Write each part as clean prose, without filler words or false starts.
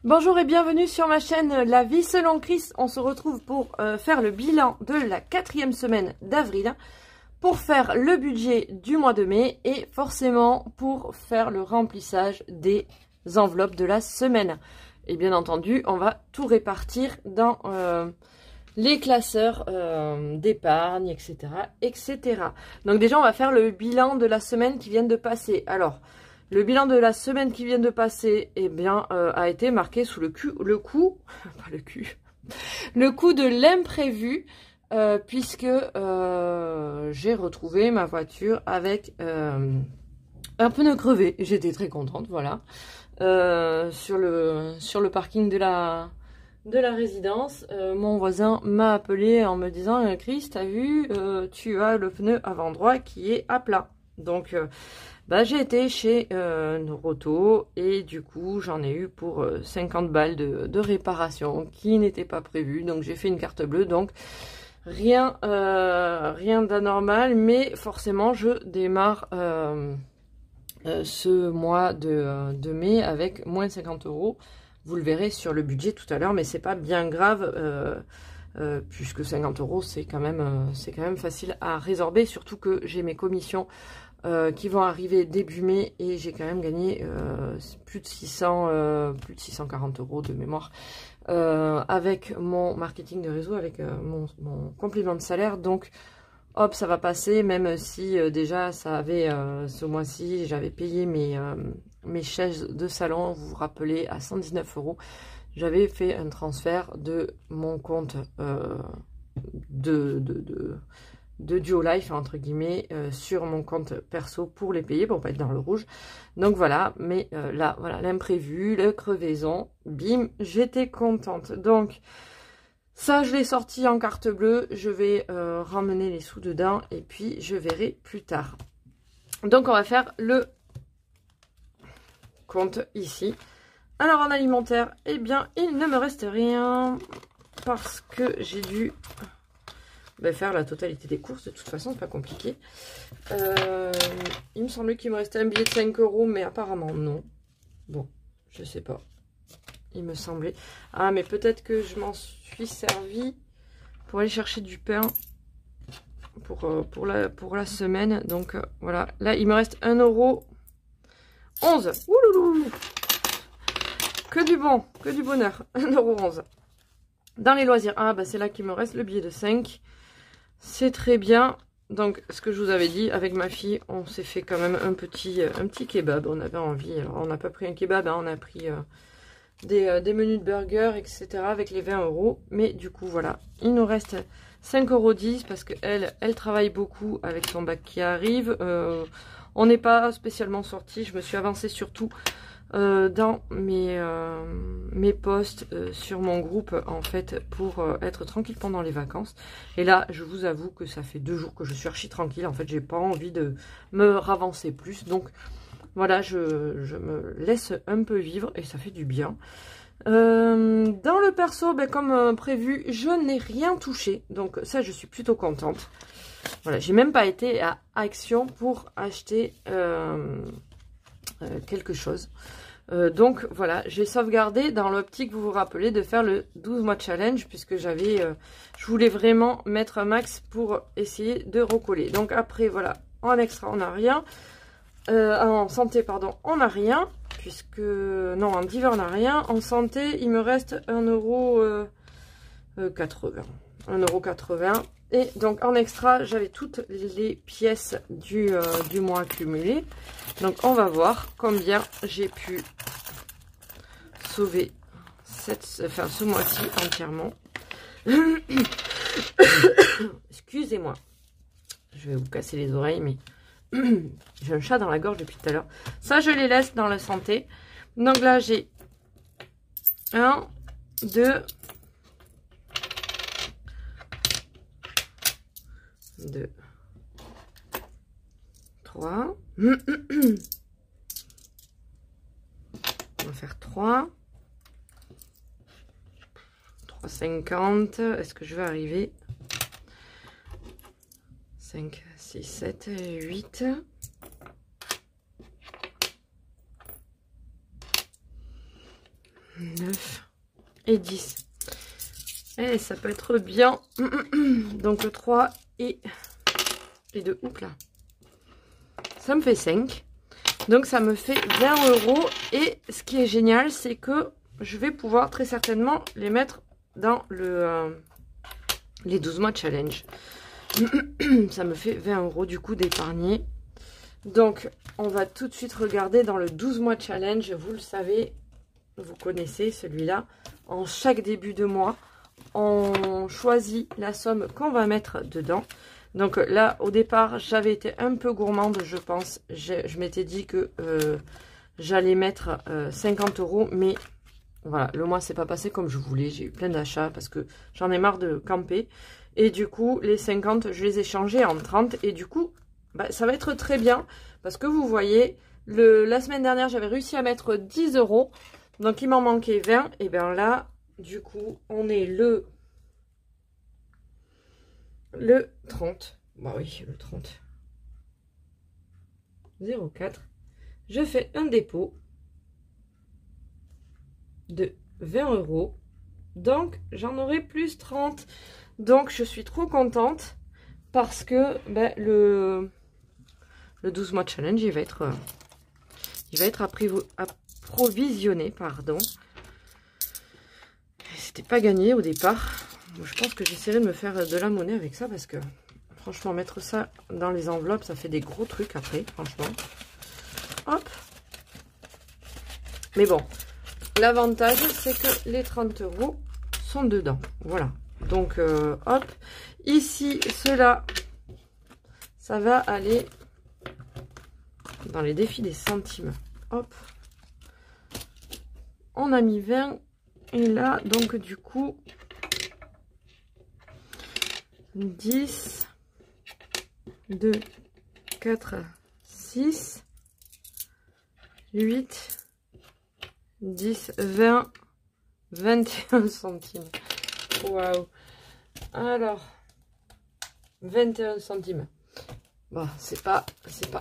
Bonjour et bienvenue sur ma chaîne La Vie selon Chris. On se retrouve pour faire le bilan de la 4e semaine d'avril, pour faire le budget du mois de mai et forcément pour faire le remplissage des enveloppes de la semaine. Et bien entendu, on va tout répartir dans les classeurs d'épargne, etc., etc. Donc déjà, on va faire le bilan de la semaine qui vient de passer. Alors, le bilan de la semaine qui vient de passer, eh bien, a été marqué sous le coup de l'imprévu, puisque j'ai retrouvé ma voiture avec un pneu crevé. J'étais très contente, voilà, sur le parking de la résidence. Mon voisin m'a appelé en me disant « Chris, t'as vu, tu as le pneu avant droit qui est à plat. » Donc, j'ai été chez Noroto et du coup, j'en ai eu pour 50 balles de réparation qui n'était pas prévue. Donc, j'ai fait une carte bleue. Donc, rien d'anormal, mais forcément, je démarre ce mois de mai avec moins 50 €. Vous le verrez sur le budget tout à l'heure, mais c'est pas bien grave. Puisque 50 € c'est quand même facile à résorber, surtout que j'ai mes commissions qui vont arriver début mai et j'ai quand même gagné plus de 640 € de mémoire avec mon marketing de réseau, avec mon complément de salaire. Donc hop, ça va passer, même si déjà ça avait ce mois-ci, j'avais payé mes chaises de salon, vous vous rappelez, à 119 €. J'avais fait un transfert de mon compte de Duo Life, entre guillemets, sur mon compte perso pour les payer, pour pas être dans le rouge. Donc voilà, mais là, voilà, l'imprévu, la crevaison, bim, j'étais contente. Donc, ça, je l'ai sorti en carte bleue, je vais ramener les sous dedans, et puis je verrai plus tard. Donc, on va faire le compte ici. Alors, en alimentaire, eh bien, il ne me reste rien, parce que j'ai dû faire la totalité des courses. De toute façon, c'est pas compliqué. Il me semblait qu'il me restait un billet de 5 €, mais apparemment non. Bon, je sais pas. Il me semblait. Ah, mais peut-être que je m'en suis servi pour aller chercher du pain pour la semaine. Donc voilà. Là, il me reste 1,11 €. Ouloulou. Que du bon, que du bonheur. 1,11 €. Dans les loisirs, ah bah c'est là qu'il me reste le billet de 5. C'est très bien. Donc, ce que je vous avais dit, avec ma fille, on s'est fait quand même un petit kebab. On avait envie. Alors, on n'a pas pris un kebab, hein, on a pris des menus de burger, etc. avec les 20 €. Mais du coup, voilà. Il nous reste 5,10 € parce qu'elle travaille beaucoup avec son bac qui arrive. On n'est pas spécialement sortis. Je me suis avancée surtout dans mes posts sur mon groupe, en fait, pour être tranquille pendant les vacances. Et là, je vous avoue que ça fait 2 jours que je suis archi tranquille. En fait, j'ai pas envie de me ravancer plus. Donc, voilà, je me laisse un peu vivre et ça fait du bien. Dans le perso, comme prévu, je n'ai rien touché. Donc, ça, je suis plutôt contente. Voilà, j'ai même pas été à Action pour acheter quelque chose. Donc voilà, j'ai sauvegardé dans l'optique, vous vous rappelez, de faire le 12 mois challenge, puisque je voulais vraiment mettre un max pour essayer de recoller. Donc après, voilà, en extra, on n'a rien. En santé, pardon, on n'a rien, puisque... Non, en diva, on n'a rien. En santé, il me reste 1,80 €. 1,80 €. Et donc, en extra, j'avais toutes les pièces du mois accumulées. Donc, on va voir combien j'ai pu sauver ce mois-ci entièrement. Excusez-moi. Je vais vous casser les oreilles, mais j'ai un chat dans la gorge depuis tout à l'heure. Ça, je les laisse dans la santé. Donc là, j'ai 1, 2... 2, 3. On va faire 3. 3,50. Est-ce que je vais arriver? 5, 6, 7, 8. 9, 9 et 10. Et ça peut être bien. Donc le 3 et 2. Oups là. Ça me fait 5. Donc ça me fait 20 €. Et ce qui est génial, c'est que je vais pouvoir très certainement les mettre dans les 12 mois challenge. Ça me fait 20 € du coup d'épargner. Donc on va tout de suite regarder dans le 12 mois challenge. Vous le savez, vous connaissez celui-là. En chaque début de mois, on choisit la somme qu'on va mettre dedans. Donc là, au départ, j'avais été un peu gourmande, je pense. Je m'étais dit que j'allais mettre 50 €, mais voilà, le mois s'est pas passé comme je voulais. J'ai eu plein d'achats parce que j'en ai marre de camper. Et du coup, les 50, je les ai changés en 30. Et du coup, bah, ça va être très bien parce que vous voyez, la semaine dernière, j'avais réussi à mettre 10 €. Donc, il m'en manquait 20. Et bien là, du coup, on est le 30. Bah oui, le 30. 04. Je fais un dépôt de 20 €. Donc, j'en aurai plus 30. Donc, je suis trop contente parce que ben, le 12 mois challenge, il va être approvisionné, pardon. C'était pas gagné au départ. Je pense que j'essaierai de me faire de la monnaie avec ça parce que franchement, mettre ça dans les enveloppes, ça fait des gros trucs après, franchement. Hop. Mais bon, l'avantage, c'est que les 30 € sont dedans. Voilà. Donc, hop. Ici, cela, ça va aller dans les défis des centimes. Hop. On a mis 20. Et là, donc, du coup, 10, 2, 4, 6, 8, 10, 20, 21 centimes. Waouh. Alors, 21 centimes. Bon, c'est pas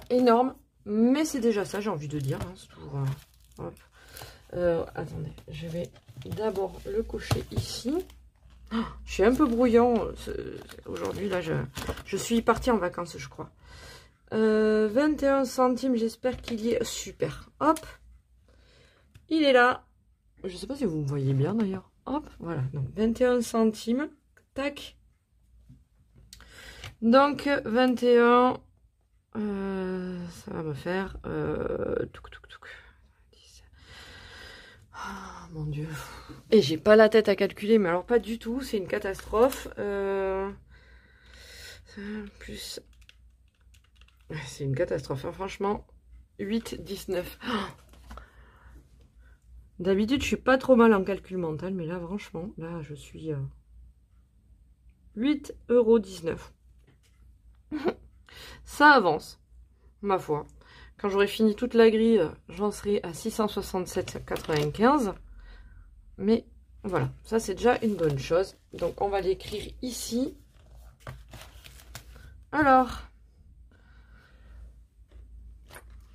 énorme, mais c'est déjà ça, j'ai envie de dire. Hein, c'est toujours, hop. Attendez, je vais d'abord le cocher ici. Oh, je suis un peu brouillon aujourd'hui, là, je suis partie en vacances, je crois. 21 centimes, j'espère qu'il y est. Super, hop. Il est là. Je sais pas si vous me voyez bien d'ailleurs. Hop, voilà, donc 21 centimes. Tac. Donc 21, ça va me faire oh, mon Dieu. Et j'ai pas la tête à calculer, mais alors pas du tout, c'est une catastrophe. Plus, c'est une catastrophe, hein, franchement. 8, 19. Oh. D'habitude, je suis pas trop mal en calcul mental, mais là, franchement, là, je suis 8,19 €. Ça avance, ma foi. Quand j'aurai fini toute la grille, j'en serai à 667,95. Mais voilà, ça c'est déjà une bonne chose. Donc on va l'écrire ici. Alors,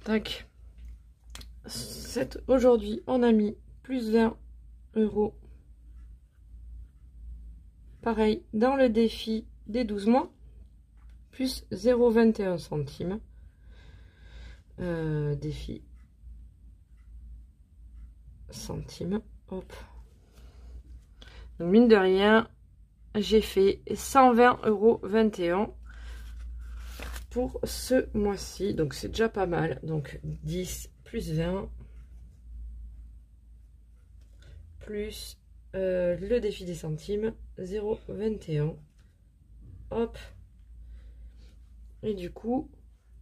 tac. Aujourd'hui, on a mis plus 20 €. Pareil, dans le défi des 12 mois, plus 0,21 centimes. Défi centimes. Hop. Donc, mine de rien, j'ai fait 120,21 € pour ce mois-ci. Donc, c'est déjà pas mal. Donc, 10 plus 20 plus le défi des centimes, 0,21. Hop. Et du coup,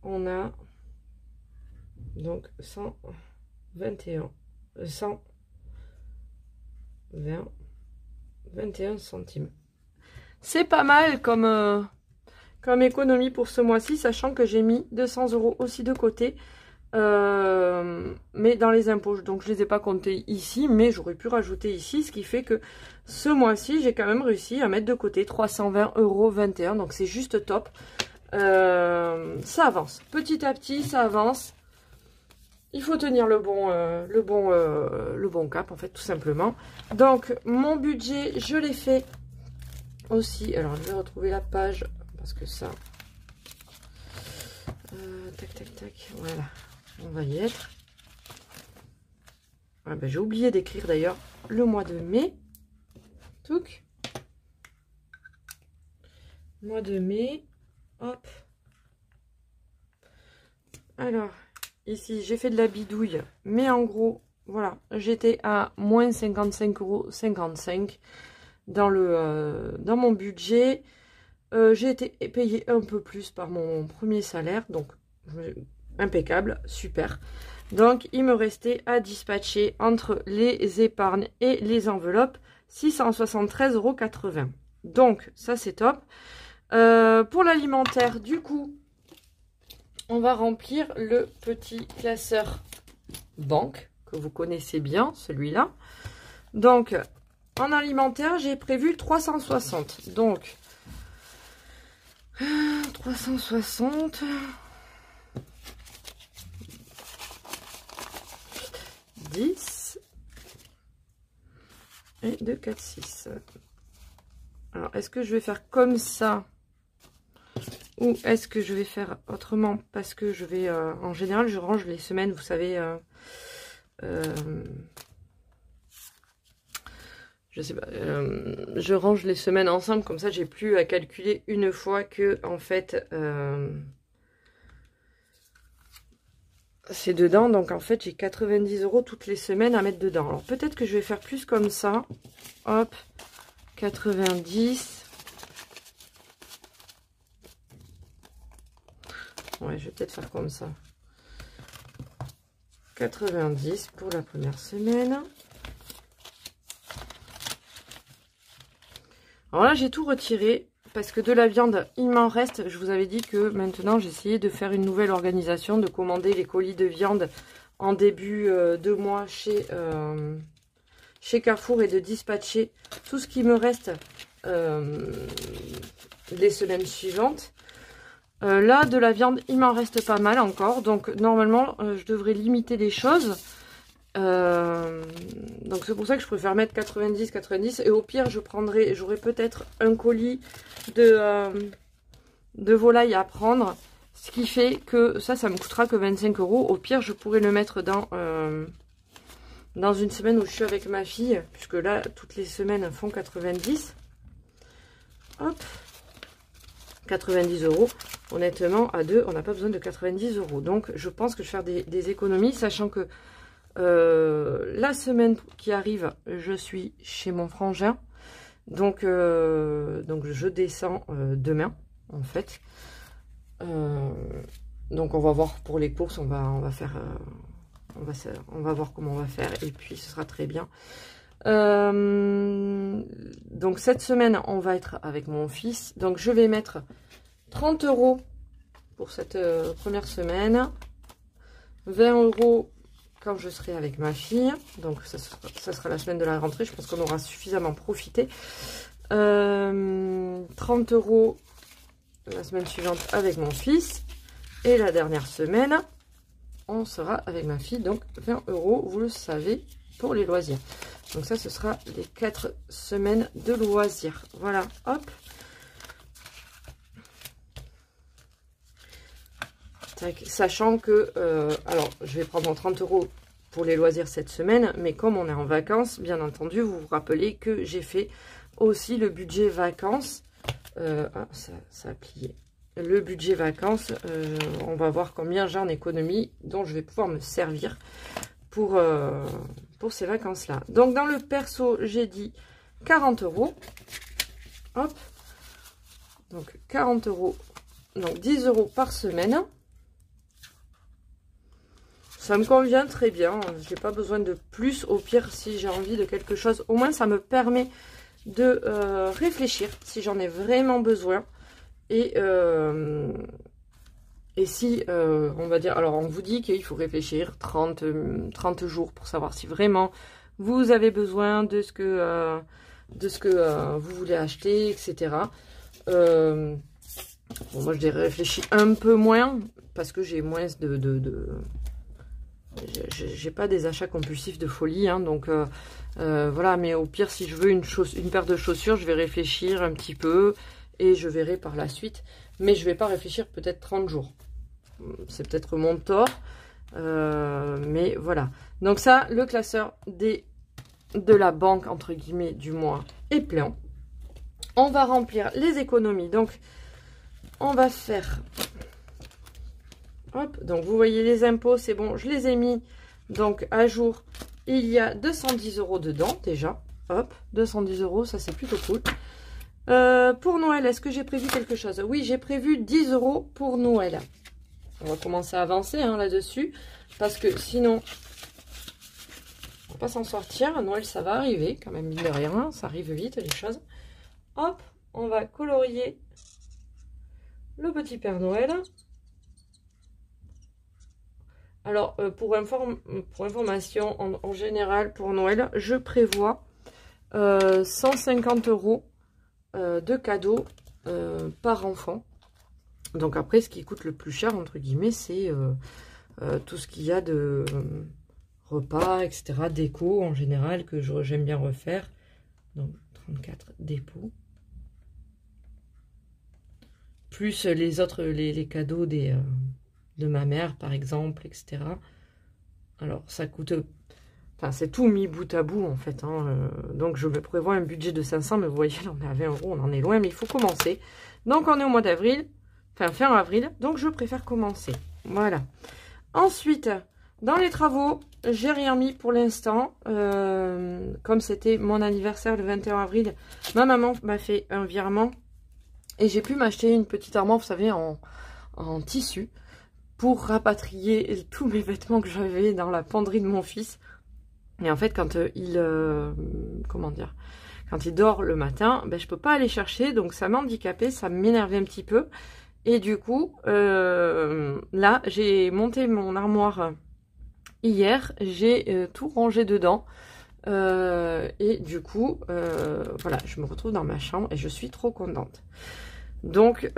on a donc 121, 120, 21 centimes. C'est pas mal comme économie pour ce mois-ci, sachant que j'ai mis 200 € aussi de côté. Mais dans les impôts, donc je les ai pas comptés ici, mais j'aurais pu rajouter ici, ce qui fait que ce mois-ci, j'ai quand même réussi à mettre de côté 320,21 €, donc c'est juste top. Ça avance, petit à petit, ça avance. il faut tenir le bon cap, en fait, tout simplement. Donc, mon budget, je l'ai fait aussi. Alors, je vais retrouver la page, parce que ça... tac, tac, tac, voilà. On va y être. Ah ben, j'ai oublié d'écrire, d'ailleurs, le mois de mai. Touc. Mois de mai. Hop. Alors... Ici, j'ai fait de la bidouille, mais en gros, voilà, j'étais à moins 55,55 € dans mon budget. J'ai été payée un peu plus par mon premier salaire, donc impeccable, super. Donc, il me restait à dispatcher entre les épargnes et les enveloppes 673,80 €. Donc, ça, c'est top. Pour l'alimentaire, du coup... On va remplir le petit classeur banque, que vous connaissez bien, celui-là. Donc, en alimentaire, j'ai prévu 360. Donc, 360... 10... Et 2, 4, 6. Alors, est-ce que je vais faire comme ça ? Ou est-ce que je vais faire autrement? Parce que je vais... en général, je range les semaines, vous savez... je sais pas. Je range les semaines ensemble, comme ça, j'ai plus à calculer une fois que, en fait... c'est dedans. Donc, en fait, j'ai 90 € toutes les semaines à mettre dedans. Alors, peut-être que je vais faire plus comme ça. Hop. 90... Ouais, je vais peut-être faire comme ça. 90 pour la première semaine. Alors là, j'ai tout retiré parce que de la viande, il m'en reste. Je vous avais dit que maintenant, j'essayais de faire une nouvelle organisation, de commander les colis de viande en début de mois chez Carrefour et de dispatcher tout ce qui me reste les semaines suivantes. Là, de la viande, il m'en reste pas mal encore. Donc, normalement, je devrais limiter les choses. Donc, c'est pour ça que je préfère mettre 90, 90. Et au pire, j'aurai peut-être un colis de volaille à prendre. Ce qui fait que ça me coûtera que 25 €. Au pire, je pourrais le mettre dans une semaine où je suis avec ma fille. Puisque là, toutes les semaines font 90. Hop. 90 €. Honnêtement, à deux, on n'a pas besoin de 90 €. Donc, je pense que je vais faire des économies, sachant que la semaine qui arrive, je suis chez mon frangin. Donc je descends demain, en fait. Donc, on va voir pour les courses. On va voir comment on va faire. Et puis, ce sera très bien. Donc, cette semaine, on va être avec mon fils. Donc, je vais mettre 30 € pour cette première semaine, 20 € quand je serai avec ma fille, donc ça sera la semaine de la rentrée, je pense qu'on aura suffisamment profité, 30 € la semaine suivante avec mon fils, et la dernière semaine, on sera avec ma fille, donc 20 €, vous le savez, pour les loisirs. Donc ça, ce sera les 4 semaines de loisirs. Voilà, hop. Sachant que, alors, je vais prendre 30 € pour les loisirs cette semaine, mais comme on est en vacances, bien entendu, vous vous rappelez que j'ai fait aussi le budget vacances. Ah, ça a plié. Le budget vacances, on va voir combien j'ai en économie, dont je vais pouvoir me servir pour ces vacances-là. Donc, dans le perso, j'ai dit 40 €. Hop. Donc, 40 €. Donc, 10 € par semaine. Ça me convient très bien. Je n'ai pas besoin de plus. Au pire, si j'ai envie de quelque chose, au moins, ça me permet de réfléchir si j'en ai vraiment besoin. Et si, on va dire, alors on vous dit qu'il faut réfléchir 30 jours pour savoir si vraiment vous avez besoin de ce que vous voulez acheter, etc. Bon, moi, je réfléchis un peu moins parce que j'ai moins j'ai pas des achats compulsifs de folie, hein, donc voilà, mais au pire, si je veux une paire de chaussures, je vais réfléchir un petit peu et je verrai par la suite, mais je vais pas réfléchir peut-être 30 jours. C'est peut-être mon tort, mais voilà. Donc ça, le classeur de la banque, entre guillemets, du mois est plein. On va remplir les économies, donc on va faire... Hop, donc vous voyez les impôts, c'est bon, je les ai mis donc à jour. Il y a 210 € dedans déjà. Hop, 210 €, ça c'est plutôt cool. Pour Noël, est-ce que j'ai prévu quelque chose? Oui, j'ai prévu 10 € pour Noël. On va commencer à avancer hein, là-dessus, parce que sinon, on va pas s'en sortir. Noël, ça va arriver, quand même, mine de rien, ça arrive vite les choses. Hop, on va colorier le petit Père Noël. Alors, pour information, en général, pour Noël, je prévois 150 € de cadeaux par enfant. Donc après, ce qui coûte le plus cher, entre guillemets, c'est tout ce qu'il y a de repas, etc., déco en général, que j'aime bien refaire. Donc, 34 dépôts. Plus les autres, les cadeaux de ma mère, par exemple, etc. Alors, ça coûte... Enfin, c'est tout mis bout à bout, en fait. Hein, donc, je me prévois un budget de 500, mais vous voyez, là, on est à 20 €, on en est loin, mais il faut commencer. Donc, on est au mois d'avril, enfin, fin avril, donc je préfère commencer. Voilà. Ensuite, dans les travaux, j'ai rien mis pour l'instant. Comme c'était mon anniversaire le 21 avril, ma maman m'a fait un virement. Et j'ai pu m'acheter une petite armoire, vous savez, en tissu, pour rapatrier tous mes vêtements que j'avais dans la penderie de mon fils. Et en fait, quand comment dire, quand il dort le matin, ben, je peux pas aller chercher, donc ça m'a handicapé, ça m'énervait un petit peu. Et du coup, là, j'ai monté mon armoire hier, j'ai tout rangé dedans. Et du coup, voilà, je me retrouve dans ma chambre et je suis trop contente. Donc,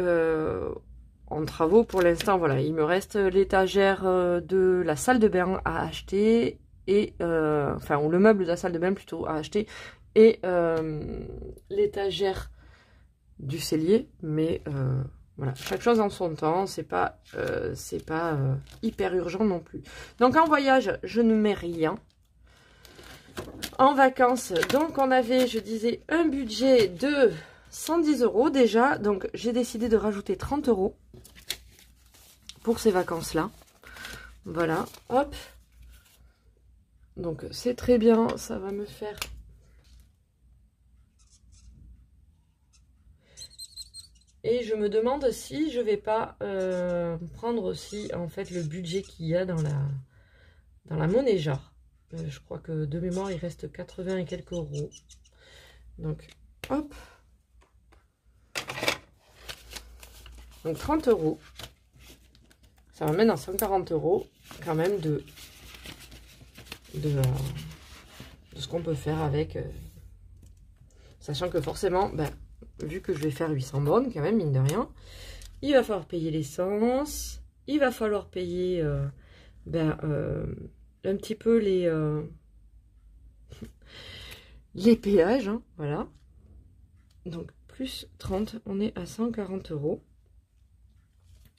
en travaux, pour l'instant, voilà, il me reste l'étagère de la salle de bain à acheter, et enfin, ou le meuble de la salle de bain plutôt à acheter, et l'étagère du cellier, mais voilà, chaque chose en son temps, c'est pas hyper urgent non plus. Donc en voyage, je ne mets rien. En vacances, donc on avait, je disais, un budget de 110 € déjà, donc j'ai décidé de rajouter 30 € pour ces vacances-là. Voilà, hop. Donc c'est très bien, ça va me faire... Et je me demande si je vais pas prendre aussi en fait le budget qu'il y a dans la monnaie jarre. Je crois que de mémoire il reste 80 et quelques euros. Donc hop. Donc 30 €. Ça m'amène à 140 € quand même de ce qu'on peut faire avec. Sachant que forcément, ben, vu que je vais faire 800 bornes quand même, mine de rien, il va falloir payer l'essence, il va falloir payer un petit peu les péages, hein, voilà. Donc plus 30, on est à 140 €.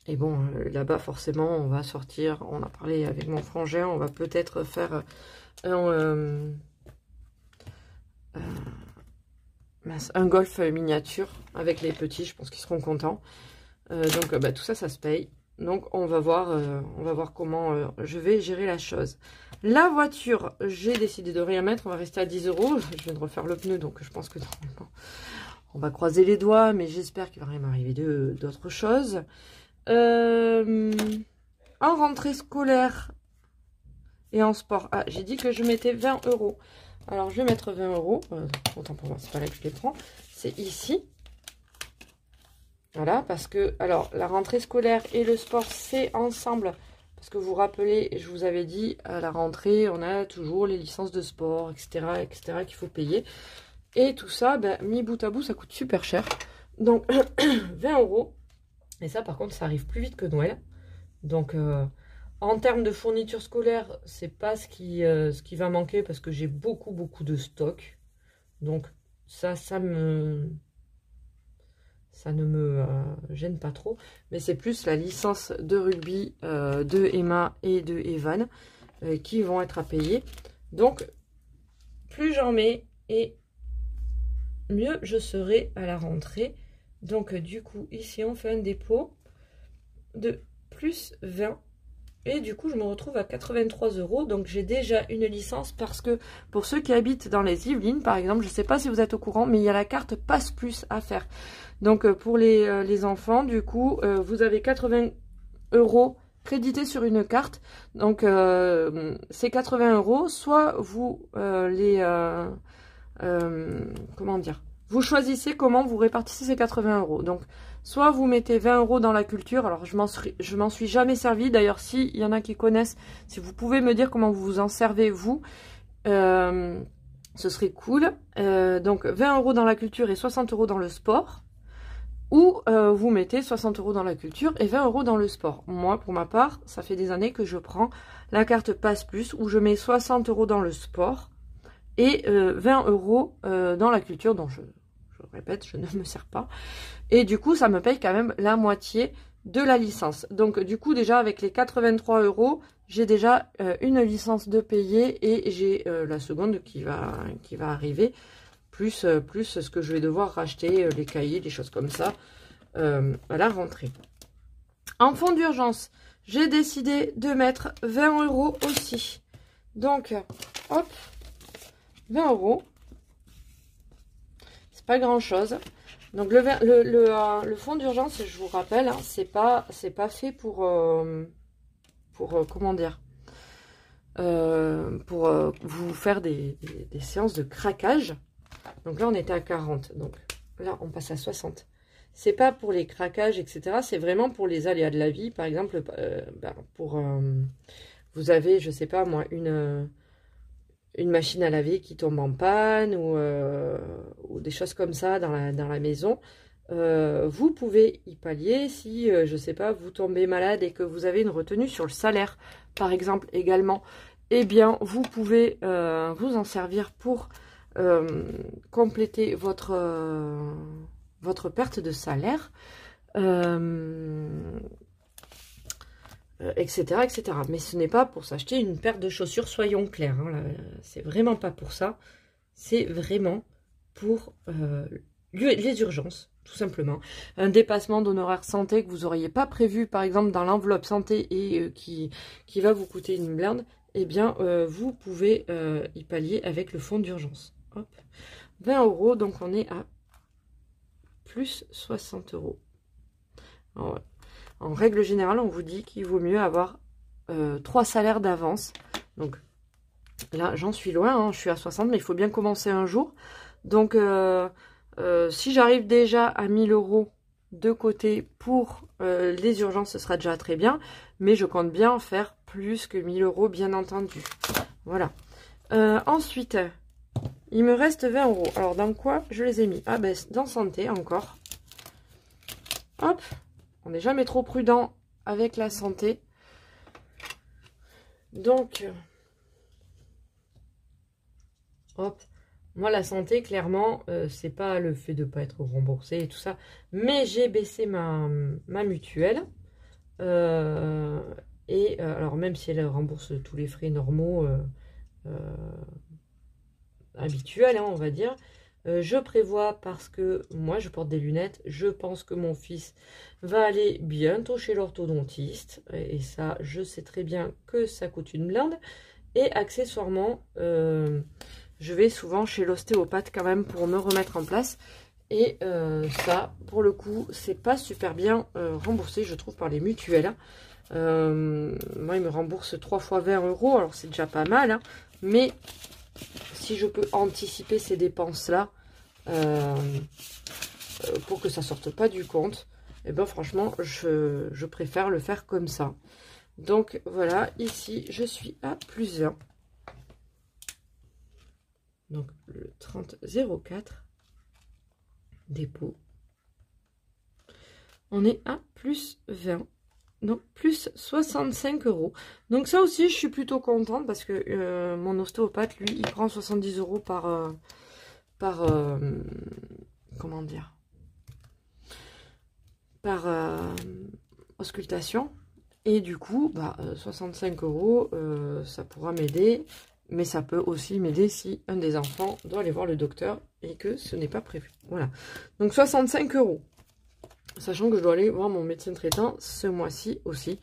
Et bon, là-bas forcément on va sortir, on a parlé avec mon frangin, on va peut-être faire un golf miniature avec les petits, je pense qu'ils seront contents. Donc tout ça, ça se paye. Donc on va voir comment je vais gérer la chose. La voiture, j'ai décidé de rien mettre, on va rester à 10 €. Je viens de refaire le pneu, donc je pense que normalement on va croiser les doigts, mais j'espère qu'il va rien m'arriver d'autres choses. En rentrée scolaire et en sport, ah, j'ai dit que je mettais 20 €. Alors je vais mettre 20 €, autant pour moi, c'est pas là que je les prends, c'est ici. Voilà, parce que, alors, la rentrée scolaire et le sport, c'est ensemble. Parce que vous vous rappelez, je vous avais dit, à la rentrée, on a toujours les licences de sport, etc., etc., qu'il faut payer. Et tout ça, ben, mis bout à bout, ça coûte super cher. Donc, 20 €. Et ça, par contre, ça arrive plus vite que Noël. Donc, En termes de fourniture scolaire, c'est pas ce qui va manquer parce que j'ai beaucoup de stock. Donc ça ne me gêne pas trop. Mais c'est plus la licence de rugby de Emma et de Evan qui vont être à payer. Donc plus j'en mets et mieux je serai à la rentrée. Donc du coup ici on fait un dépôt de plus 20. Et du coup, je me retrouve à 83 €. Donc, j'ai déjà une licence parce que pour ceux qui habitent dans les Yvelines, par exemple, je ne sais pas si vous êtes au courant, mais il y a la carte Passe Plus à faire. Donc, pour les enfants, du coup, vous avez 80 € crédités sur une carte. Donc, ces 80 €, soit vous comment dire, vous choisissez comment vous répartissez ces 80 €. Donc, soit vous mettez 20 € dans la culture. Alors, je m'en suis jamais servi. D'ailleurs, s'il y en a qui connaissent, si vous pouvez me dire comment vous vous en servez, vous, ce serait cool. Donc, 20 € dans la culture et 60 € dans le sport. Ou vous mettez 60 € dans la culture et 20 € dans le sport. Moi, pour ma part, ça fait des années que je prends la carte Passe Plus où je mets 60 € dans le sport et 20 € dans la culture, dont je répète, je ne me sers pas. Et du coup, ça me paye quand même la moitié de la licence. Donc, du coup, déjà, avec les 83 €, j'ai déjà une licence de payer et j'ai la seconde qui va arriver, plus ce que je vais devoir racheter, les cahiers, des choses comme ça, à la rentrée. En fonds d'urgence, j'ai décidé de mettre 20 € aussi. Donc, hop, 20 €. C'est pas grand chose. Donc le fonds d'urgence, je vous rappelle, hein, c'est pas fait pour comment dire, pour vous faire des séances de craquage. Donc là on était à 40, donc là on passe à 60. C'est pas pour les craquages, etc. C'est vraiment pour les aléas de la vie. Par exemple, vous avez, je sais pas moi, une machine à laver qui tombe en panne ou des choses comme ça dans la maison. Vous pouvez y pallier si, je sais pas, vous tombez malade et que vous avez une retenue sur le salaire, par exemple, également. Eh bien, vous pouvez vous en servir pour compléter votre perte de salaire, etc., etc. Mais ce n'est pas pour s'acheter une paire de chaussures, soyons clairs. Hein, c'est vraiment pas pour ça. C'est vraiment pour les urgences, tout simplement. Un dépassement d'honoraires santé que vous n'auriez pas prévu, par exemple, dans l'enveloppe santé et qui va vous coûter une blinde, eh bien, vous pouvez y pallier avec le fonds d'urgence. Hop, 20 €, donc on est à plus 60 €. Alors, en règle générale, on vous dit qu'il vaut mieux avoir 3 salaires d'avance. Donc là, j'en suis loin, hein, je suis à 60, mais il faut bien commencer un jour. Donc, si j'arrive déjà à 1000 € de côté pour les urgences, ce sera déjà très bien. Mais je compte bien faire plus que 1000 €, bien entendu. Voilà. Ensuite, il me reste 20 €. Alors, dans quoi je les ai mis? Ah, ben, dans santé, encore. Hop. On n'est jamais trop prudent avec la santé. Donc, hop. Moi, la santé, clairement, c'est pas le fait de ne pas être remboursé et tout ça. Mais j'ai baissé ma mutuelle. Alors, même si elle rembourse tous les frais normaux, habituels, hein, on va dire, je prévois, parce que moi, je porte des lunettes, je pense que mon fils va aller bientôt chez l'orthodontiste. Et ça, je sais très bien que ça coûte une blinde. Et accessoirement, je vais souvent chez l'ostéopathe quand même pour me remettre en place. Et ça, pour le coup, c'est pas super bien remboursé, je trouve, par les mutuelles. Moi, ils me remboursent 3 fois 20 €, alors c'est déjà pas mal. Hein, mais si je peux anticiper ces dépenses-là, pour que ça sorte pas du compte, et ben franchement, je préfère le faire comme ça. Donc voilà, ici, je suis à plus 20. Donc le 30,04 dépôt. On est à plus 20. donc plus 65 €. Donc ça aussi, je suis plutôt contente parce que mon ostéopathe, lui, il prend 70 € comment dire, par auscultation. Et du coup, 65 €, ça pourra m'aider. Mais ça peut aussi m'aider si un des enfants doit aller voir le docteur et que ce n'est pas prévu. Voilà. Donc 65 €. Sachant que je dois aller voir mon médecin traitant ce mois-ci aussi.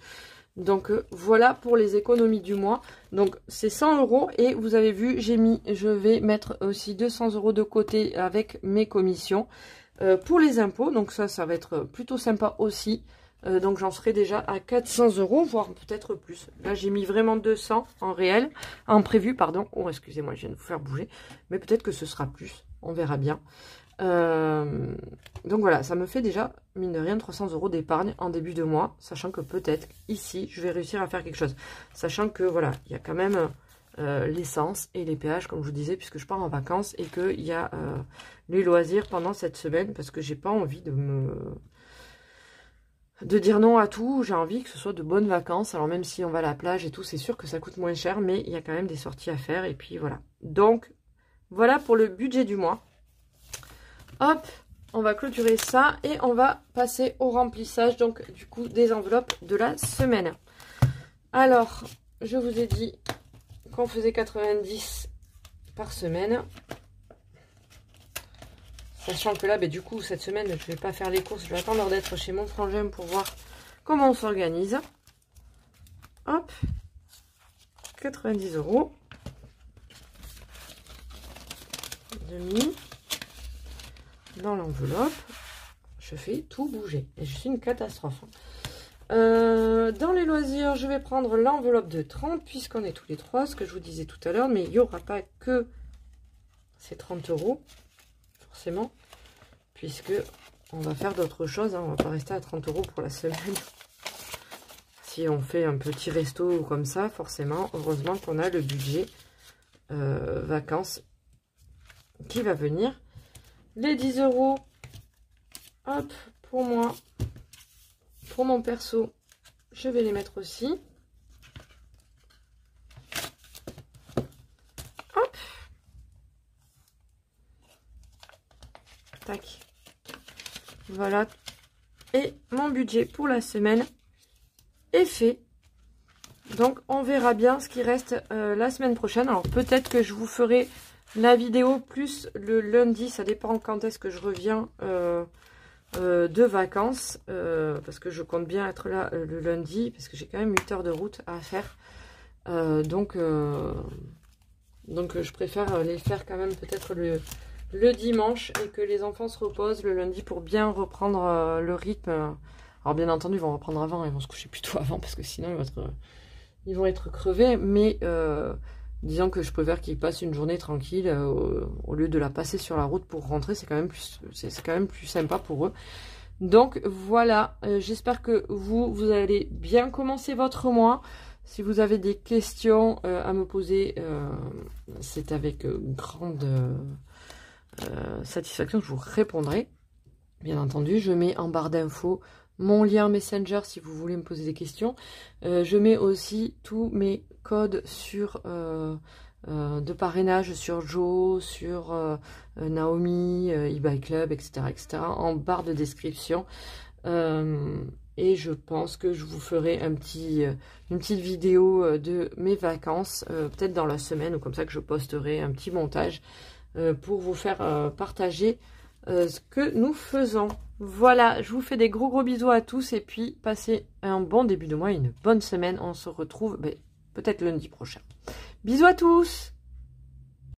Donc voilà pour les économies du mois. Donc c'est 100 € et vous avez vu, je vais mettre aussi 200 € de côté avec mes commissions pour les impôts. Donc ça va être plutôt sympa aussi. Donc j'en serai déjà à 400 €, voire peut-être plus. Là j'ai mis vraiment 200 en réel, en prévu, pardon. Oh excusez-moi, je viens de vous faire bouger. Mais peut-être que ce sera plus, on verra bien. Donc voilà, ça me fait déjà, mine de rien, 300 € d'épargne en début de mois. Sachant que peut-être ici, je vais réussir à faire quelque chose. Sachant que voilà, il y a quand même l'essence et les péages, comme je vous disais, puisque je pars en vacances. Et qu'il y a les loisirs pendant cette semaine, parce que j'ai pas envie de dire non à tout. J'ai envie que ce soit de bonnes vacances. Alors même si on va à la plage et tout, c'est sûr que ça coûte moins cher, mais il y a quand même des sorties à faire. Et puis voilà. Donc voilà pour le budget du mois. Hop, on va clôturer ça et on va passer au remplissage donc du coup des enveloppes de la semaine. Alors, je vous ai dit qu'on faisait 90 par semaine. Sachant que là, du coup, cette semaine, je ne vais pas faire les courses. Je vais attendre d'être chez mon frangin pour voir comment on s'organise. Hop. 90 €. Demi. Dans l'enveloppe. Je fais tout bouger. Et je suis une catastrophe. Dans les loisirs, je vais prendre l'enveloppe de 30, puisqu'on est tous les trois, ce que je vous disais tout à l'heure. Mais il n'y aura pas que ces 30 €. Forcément, puisque on va faire d'autres choses, hein. On va pas rester à 30 € pour la semaine. Si on fait un petit resto ou comme ça, forcément, heureusement qu'on a le budget vacances qui va venir. Les 10 €, hop, pour moi, pour mon perso, je vais les mettre aussi. Hop. Tac. Voilà. Et mon budget pour la semaine est fait. Donc on verra bien ce qui reste la semaine prochaine. Alors peut-être que je vous ferai la vidéo plus le lundi. Ça dépend quand est-ce que je reviens de vacances. Parce que je compte bien être là le lundi. Parce que j'ai quand même 8 heures de route à faire. Donc je préfère les faire quand même peut-être le dimanche et que les enfants se reposent le lundi pour bien reprendre le rythme. Alors bien entendu, ils vont reprendre avant, ils vont se coucher plutôt avant parce que sinon ils vont être crevés. Mais disons que je préfère qu'ils passent une journée tranquille au lieu de la passer sur la route pour rentrer. C'est quand même plus sympa pour eux. Donc voilà, j'espère que vous allez bien commencer votre mois. Si vous avez des questions à me poser, c'est avec grande satisfaction que je vous répondrai. Bien entendu, je mets en barre d'infos mon lien Messenger si vous voulez me poser des questions. Je mets aussi tous mes codes de parrainage sur Joe, sur Naomi, eBay Club, etc., en barre de description. Et je pense que je vous ferai une petite vidéo de mes vacances, peut-être dans la semaine, ou comme ça que je posterai un petit montage pour vous faire partager ce que nous faisons. Voilà, je vous fais des gros bisous à tous et puis passez un bon début de mois et une bonne semaine. On se retrouve peut-être lundi prochain. Bisous à tous!